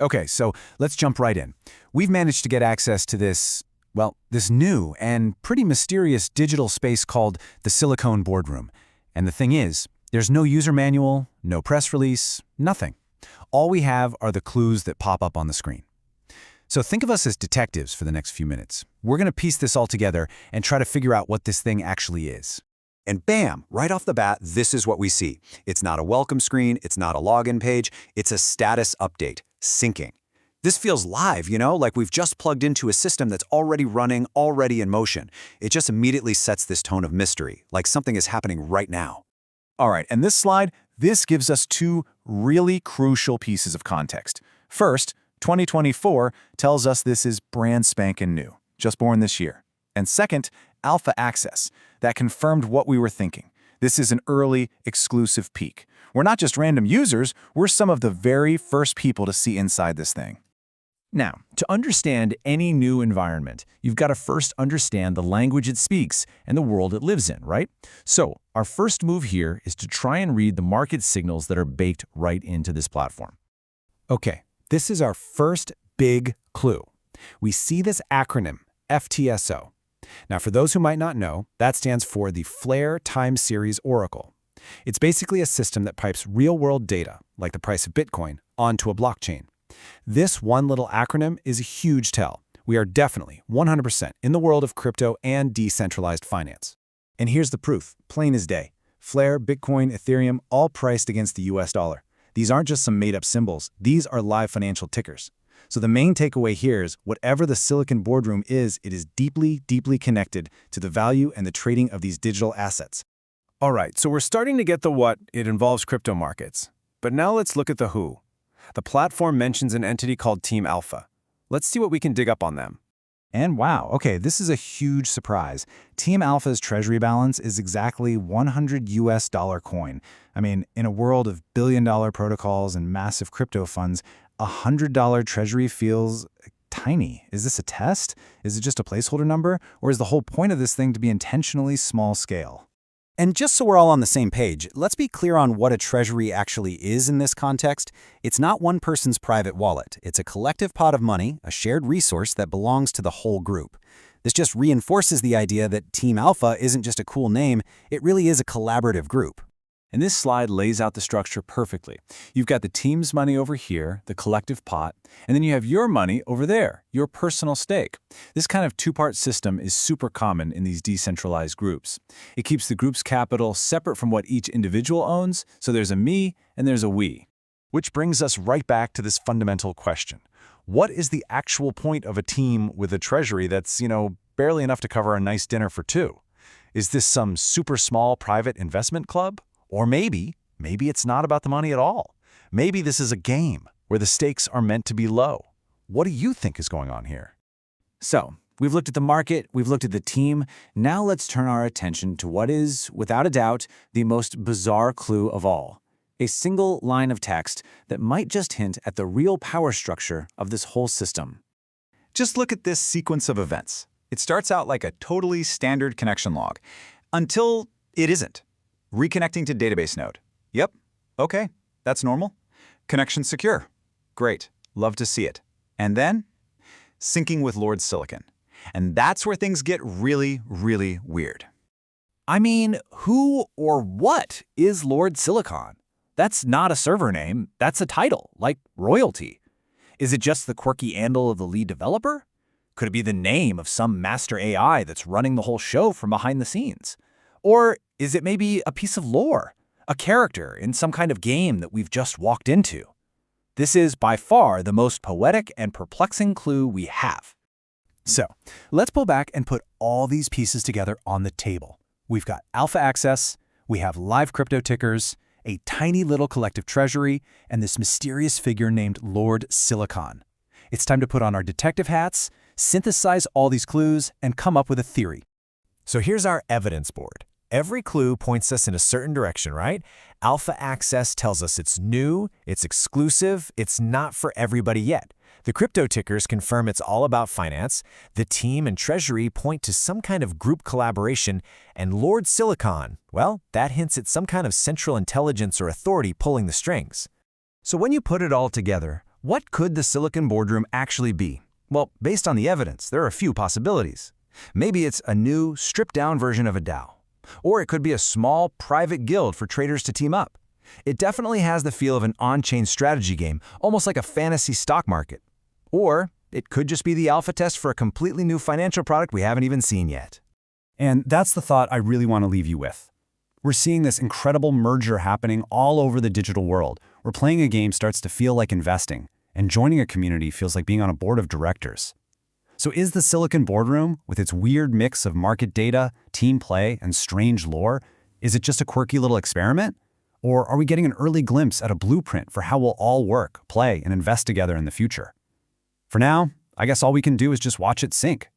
Okay, so let's jump right in. We've managed to get access to this new and pretty mysterious digital space called the Silicon Boardroom. And the thing is, there's no user manual, no press release, nothing. All we have are the clues that pop up on the screen. So think of us as detectives for the next few minutes. We're going to piece this all together and try to figure out what this thing actually is. And bam, right off the bat, this is what we see. It's not a welcome screen, it's not a login page, it's a status update, syncing. This feels live, like we've just plugged into a system that's already running, already in motion. It just immediately sets this tone of mystery, like something is happening right now. All right, and this gives us two really crucial pieces of context. First, 2024 tells us this is brand spanking new, just born this year. And second, alpha access. That confirmed what we were thinking. This is an early, exclusive peek. We're not just random users, we're some of the very first people to see inside this thing. Now, to understand any new environment, you've got to first understand the language it speaks and the world it lives in, right? So, our first move here is to try and read the market signals that are baked right into this platform. Okay, this is our first big clue. We see this acronym, FTSO. Now, for those who might not know, that stands for the FLR Time Series Oracle. It's basically a system that pipes real-world data, like the price of Bitcoin, onto a blockchain. This one little acronym is a huge tell. We are definitely 100% in the world of crypto and decentralized finance. And here's the proof, plain as day. FLR, Bitcoin, Ethereum, all priced against the US dollar. These aren't just some made-up symbols. These are live financial tickers. So the main takeaway here is whatever the Silicon Boardroom is, it is deeply, deeply connected to the value and the trading of these digital assets. All right, so we're starting to get the what. It involves crypto markets. But now let's look at the who. The platform mentions an entity called Team Alpha. Let's see what we can dig up on them. And wow, okay, this is a huge surprise. Team Alpha's Treasury Balance is exactly 100 US dollar coin. I mean, in a world of billion-dollar protocols and massive crypto funds, $100 Treasury feels tiny. Is this a test? Is it just a placeholder number? Or is the whole point of this thing to be intentionally small scale? And just so we're all on the same page, let's be clear on what a treasury actually is in this context. It's not one person's private wallet. It's a collective pot of money, a shared resource that belongs to the whole group. This just reinforces the idea that Team Alpha isn't just a cool name, it really is a collaborative group. And this slide lays out the structure perfectly. You've got the team's money over here, the collective pot, and then you have your money over there, your personal stake. This kind of two-part system is super common in these decentralized groups. It keeps the group's capital separate from what each individual owns, so there's a me and there's a we. Which brings us right back to this fundamental question. What is the actual point of a team with a treasury that's, barely enough to cover a nice dinner for two? Is this some super small private investment club? Or maybe it's not about the money at all. Maybe this is a game where the stakes are meant to be low. What do you think is going on here? So, we've looked at the market, we've looked at the team. Now let's turn our attention to what is, without a doubt, the most bizarre clue of all. A single line of text that might just hint at the real power structure of this whole system. Just look at this sequence of events. It starts out like a totally standard connection log, until it isn't. Reconnecting to database node. Yep, okay, that's normal. Connection secure. Great, love to see it. And then, syncing with Lord Silicon. And that's where things get really, really weird. I mean, who or what is Lord Silicon? That's not a server name, that's a title, like royalty. Is it just the quirky handle of the lead developer? Could it be the name of some master AI that's running the whole show from behind the scenes? Or is it maybe a piece of lore, a character in some kind of game that we've just walked into? This is by far the most poetic and perplexing clue we have. So, let's pull back and put all these pieces together on the table. We've got alpha access, we have live crypto tickers, a tiny little collective treasury, and this mysterious figure named Lord Silicon. It's time to put on our detective hats, synthesize all these clues, and come up with a theory. So here's our evidence board. Every clue points us in a certain direction, right? Alpha access tells us it's new, it's exclusive, it's not for everybody yet. The crypto tickers confirm it's all about finance. The team and treasury point to some kind of group collaboration. And Lord Silicon, well, that hints at some kind of central intelligence or authority pulling the strings. So when you put it all together, What could the Silicon Boardroom actually be? Well, based on the evidence, there are a few possibilities. Maybe it's a new, stripped-down version of a DAO. Or it could be a small, private guild for traders to team up. It definitely has the feel of an on-chain strategy game, almost like a fantasy stock market. Or it could just be the alpha test for a completely new financial product we haven't even seen yet. And that's the thought I really want to leave you with. We're seeing this incredible merger happening all over the digital world, where playing a game starts to feel like investing, and joining a community feels like being on a board of directors. So is the Silicon Boardroom, with its weird mix of market data, team play, and strange lore, is it just a quirky little experiment? Or are we getting an early glimpse at a blueprint for how we'll all work, play, and invest together in the future? For now, I guess all we can do is just watch it sink.